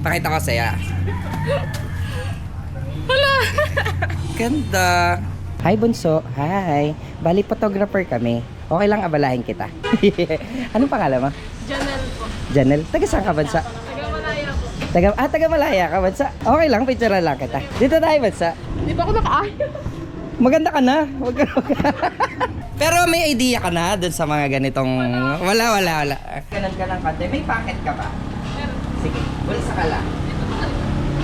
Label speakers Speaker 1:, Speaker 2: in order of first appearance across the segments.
Speaker 1: Pakita ko sa'yo. Hala! Ganda. Hi, Bunso. Hi. Bali, photographer kami. Okay lang abalahin kita. Anong pangalan mo?
Speaker 2: Janelle po.
Speaker 1: Janelle. Taga saan ka, Bansa?
Speaker 2: Taga-Malaya po.
Speaker 1: Taga Malaya ka, Bansa? Okay lang, picture lang kita. Dito tayo, Bansa.
Speaker 2: Di ba ako naka-ayaw?
Speaker 1: Maganda ka na. Wag ka. Pero may idea ka na dun sa mga ganitong... Wala. Ganun ka ng konti. May packet ka ba? Sige, bulsa ka lang.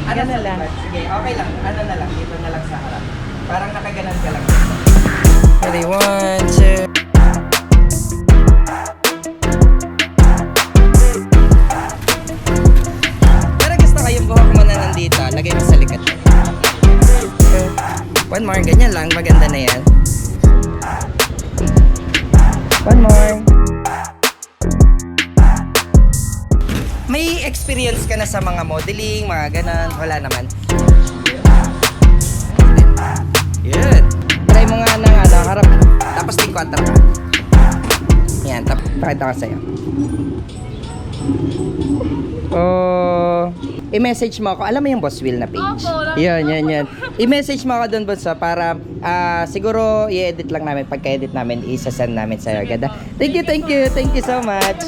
Speaker 1: Ano na lang? Sige, okay lang. Ano na lang? Dito na lang sa harap. Parang nakaganan ka lang. Ready, 1, 2... Pero gusto ko yung buhok mo na nandito. Lagay mo sa likod. One more, ganyan lang. Maganda na yan. One more. May experience ka na sa mga modeling, mga ganon? Wala naman. Good. Try mo nga ng harap. Tapos di 4 ka. Yan, pakita ko sa'yo. I-message mo ako. Alam mo yung Boss Will na page?
Speaker 2: Opo,
Speaker 1: Yan. I-message mo ako doon, Boss, para siguro i-edit lang namin. Pagka-edit namin, isa-send namin sa'yo agad. Thank you so much.